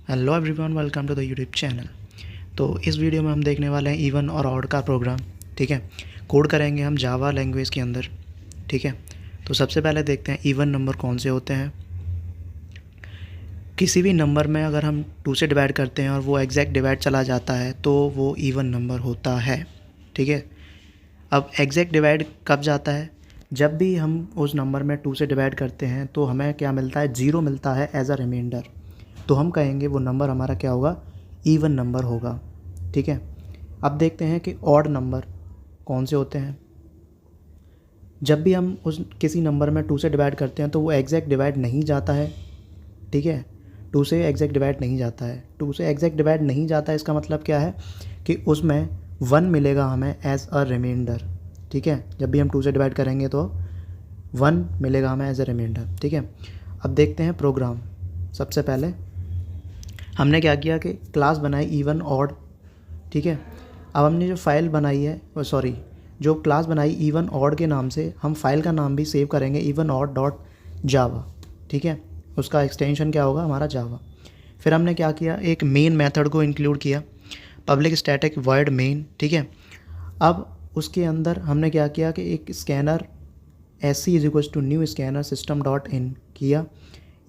Hello everyone, welcome to the YouTube channel. तो इस video में हम देखने वाले हैं इवन और ऑड का प्रोग्राम। ठीक है, कोड करेंगे हम जावा लैंग्वेज के अंदर। ठीक है, तो सबसे पहले देखते हैं इवन नंबर कौन से होते हैं। किसी भी नंबर में अगर हम 2 से डिवाइड करते हैं और वो एग्जैक्ट डिवाइड चला जाता है तो वो इवन नंबर होता है। ठीक है, अब एग्जैक्ट डिवाइड कब जाता है? जब भी हम उस नंबर में 2 से डिवाइड करते हैं तो हमें क्या मिलता है? 0 मिलता है एज अ रिमाइंडर। तो हम कहेंगे वो नंबर हमारा क्या होगा? इवन नंबर होगा। ठीक है, अब देखते हैं कि ऑड नंबर कौन से होते हैं। जब भी हम उस किसी नंबर में 2 से डिवाइड करते हैं तो वो एग्जैक्ट डिवाइड नहीं जाता है। ठीक है, 2 से एग्जैक्ट डिवाइड नहीं जाता है। 2 से एग्जैक्ट डिवाइड नहीं जाता है, इसका मतलब क्या है कि उसमें 1 मिलेगा हमें एज अ रिमाइंडर। ठीक है, जब भी हम 2 से डिवाइड करेंगे तो 1 मिलेगा हमें एज अ रिमाइंडर। ठीक है, अब देखते हैं प्रोग्राम। सबसे पहले हमने क्या किया कि क्लास बनाई इवन ऑड। ठीक है, अब हमने जो फाइल बनाई है जो क्लास बनाई इवन ऑड के नाम से, हम फाइल का नाम भी सेव करेंगे इवन ऑड डॉट जावा। ठीक है, उसका एक्सटेंशन क्या होगा? हमारा जावा। फिर हमने क्या किया, एक मेन मेथड को इंक्लूड किया, पब्लिक स्टैटिक वर्ड मेन। ठीक है, अब उसके अंदर हमने क्या किया कि एक scanner SC is equals to new scanner system dot in किया।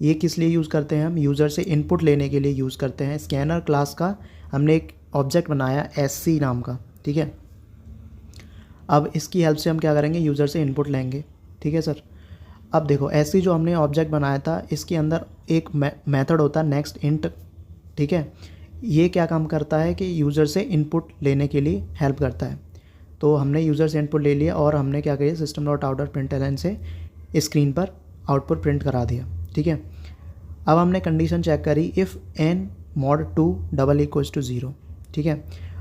ये किस लिए यूज़ करते हैं? हम यूज़र से इनपुट लेने के लिए यूज़ करते हैं। स्कैनर क्लास का हमने एक ऑब्जेक्ट बनाया SC नाम का। ठीक है, अब इसकी हेल्प से हम क्या करेंगे? यूज़र से इनपुट लेंगे। ठीक है सर, अब देखो SC जो हमने ऑब्जेक्ट बनाया था इसके अंदर एक मेथड होता है नेक्स्ट इंट। ठीक है, ये क्या काम करता है कि यूज़र से इनपुट लेने के लिए हेल्प करता है। तो हमने यूज़र से इनपुट ले लिया और हमने क्या किया, सिस्टम डॉट आउट प्रिंटलन से स्क्रीन पर आउटपुट प्रिंट करा दिया। ठीक है, अब हमने कंडीशन चेक करी, if n mod 2 double equals to 0। ठीक है,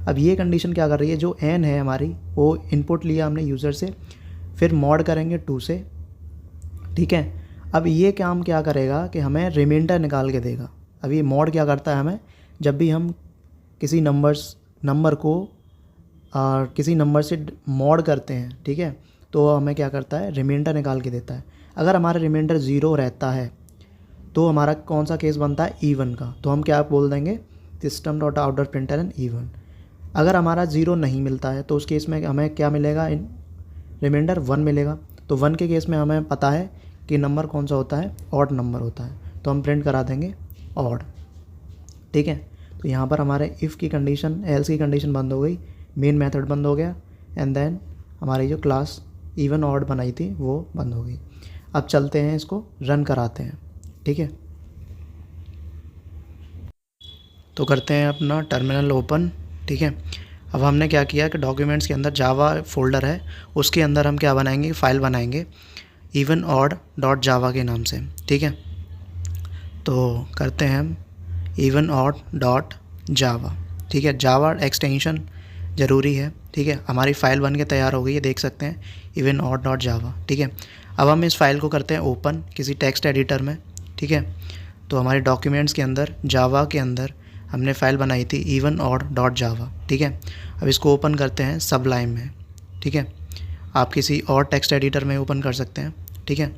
अब ये कंडीशन क्या कर रही है, जो n है हमारी वो इनपुट लिया हमने यूज़र से, फिर मॉड करेंगे 2 से। ठीक है, अब ये काम क्या करेगा कि हमें रिमाइंडर निकाल के देगा। अब ये मॉड क्या करता है, हमें जब भी हम किसी नंबर को किसी नंबर से मॉड करते हैं, ठीक है, तो हमें क्या करता है? रिमाइंडर निकाल के देता है। अगर हमारा रिमाइंडर 0 रहता है तो हमारा कौन सा केस बनता है? इवन का। तो हम क्या बोल देंगे? System dot out dot println even. अगर हमारा 0 नहीं मिलता है तो उस केस में हमें क्या मिलेगा? रिमाइंडर 1 मिलेगा। तो 1 के केस में हमें पता है कि नंबर कौन सा होता है? ऑड नंबर होता है, तो हम प्रिंट करा देंगे ऑड। ठीक है, तो यहाँ पर हमारे इफ़ की कंडीशन, एल्स की कंडीशन बंद हो गई, मेन मेथड बंद हो गया, एंड देन हमारी जो क्लास इवन ऑड बनाई थी वो बंद हो गई। अब चलते हैं, इसको रन कराते हैं। ठीक है, तो करते हैं अपना टर्मिनल ओपन। ठीक है, अब हमने क्या किया कि डॉक्यूमेंट्स के अंदर जावा फोल्डर है, उसके अंदर हम क्या बनाएंगे? फाइल बनाएंगे इवन ऑड डॉट जावा के नाम से। ठीक है, तो करते हैं हम इवन ऑड डॉट जावा। ठीक है, जावा एक्सटेंशन ज़रूरी है। ठीक है, हमारी फ़ाइल बन के तैयार हो गई है, देख सकते हैं इवन ऑड डॉट जावा। ठीक है, अब हम इस फाइल को करते हैं ओपन किसी टेक्स्ट एडिटर में। ठीक है, तो हमारे डॉक्यूमेंट्स के अंदर जावा के अंदर हमने फ़ाइल बनाई थी इवन ऑड डॉट जावा। ठीक है, अब इसको ओपन करते हैं सबलाइम में। ठीक है, आप किसी और टेक्स्ट एडिटर में ओपन कर सकते हैं। ठीक है,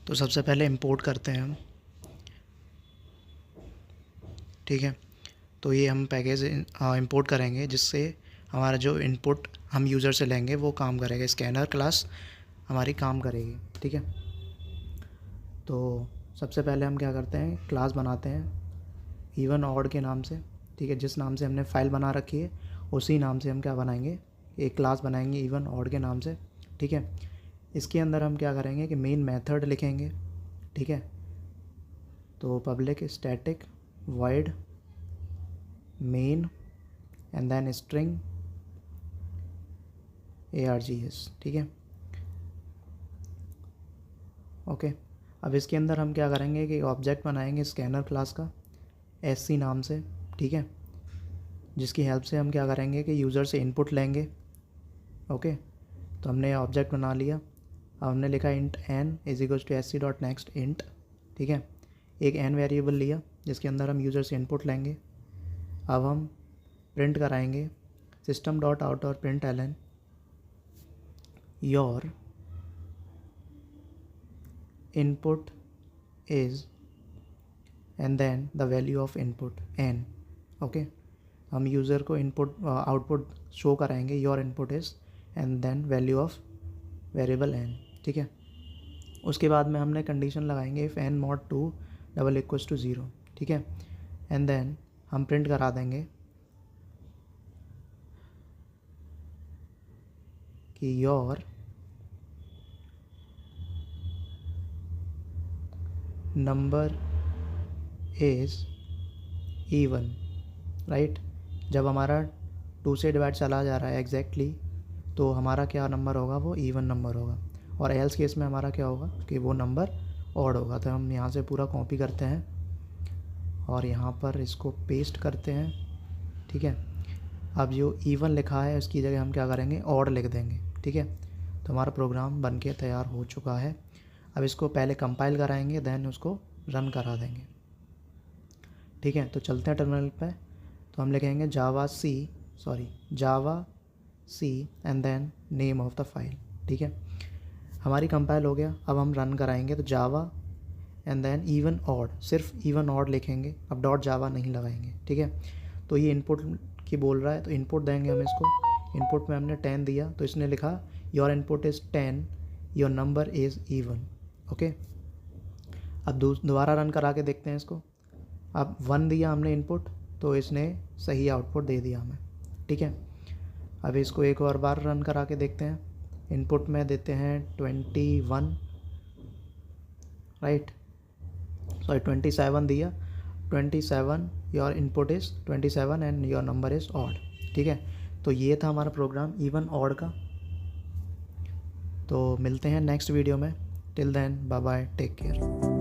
तो सबसे पहले इंपोर्ट करते हैं हम। ठीक है, तो ये हम पैकेज इंपोर्ट करेंगे जिससे हमारा जो इनपुट हम यूज़र से लेंगे वो काम करेगा, स्कैनर क्लास हमारी काम करेगी। ठीक है, तो सबसे पहले हम क्या करते हैं, क्लास बनाते हैं इवन ऑड के नाम से। ठीक है, जिस नाम से हमने फ़ाइल बना रखी है उसी नाम से हम क्या बनाएंगे? एक क्लास बनाएंगे इवन ऑड के नाम से। ठीक है, इसके अंदर हम क्या करेंगे कि मेन मेथड लिखेंगे। ठीक है, तो public static void main and then string args। ठीक है, ओके। अब इसके अंदर हम क्या करेंगे कि ऑब्जेक्ट बनाएंगे स्कैनर क्लास का SC नाम से। ठीक है, जिसकी हेल्प से हम क्या करेंगे कि यूज़र से इनपुट लेंगे। ओके, तो हमने ऑब्जेक्ट बना लिया। अब हमने लिखा int n is equal to SC dot next int. ठीक है, एक n वेरिएबल लिया जिसके अंदर हम यूज़र से इनपुट लेंगे। अब हम प्रिंट कराएंगे system.out.println your input is and then the value of input n। Okay, हम यूज़र को इनपुट आउटपुट शो कराएंगे your input is and then value of variable n। ठीक है, उसके बाद में हमने कंडीशन लगाएंगे इफ़ n mod 2 = 0। ठीक है, एंड देन हम प्रिंट करा देंगे कि your number is even, right. जब हमारा 2 से डिवाइड चला जा रहा है एग्जैक्टली, तो हमारा क्या नंबर होगा, वो इवन नंबर होगा। और एल्स केस में हमारा क्या होगा कि वो नंबर ऑड होगा। तो हम यहाँ से पूरा कॉपी करते हैं और यहाँ पर इसको पेस्ट करते हैं। ठीक है, अब जो इवन लिखा है उसकी जगह हम क्या करेंगे, ऑड लिख देंगे। ठीक है, तो हमारा प्रोग्राम बन के तैयार हो चुका है। अब इसको पहले कंपाइल कराएंगे, देन उसको रन करा देंगे। ठीक है, तो चलते हैं टर्मिनल पे। तो हम लिखेंगे Java C and then name of the file. ठीक है, हमारी कंपाइल हो गया। अब हम रन कराएंगे तो Java and then even odd, सिर्फ इवन ऑड लिखेंगे, अब डॉट जावा नहीं लगाएंगे। ठीक है, तो ये इनपुट की बोल रहा है, तो इनपुट देंगे हम इसको। इनपुट में हमने 10 दिया, तो इसने लिखा your input is 10, your number is even. Okay, अब दोबारा रन करा के देखते हैं इसको। अब 1 दिया हमने इनपुट, तो इसने सही आउटपुट दे दिया हमें। ठीक है, अब इसको एक और बार रन करा के देखते हैं। इनपुट में देते हैं 21, राइट, सॉरी 27 दिया, 27, your input is 27 and your number is odd. ठीक है, तो ये था हमारा प्रोग्राम इवन ऑड का। तो मिलते हैं नेक्स्ट वीडियो में। Till then bye bye, take care.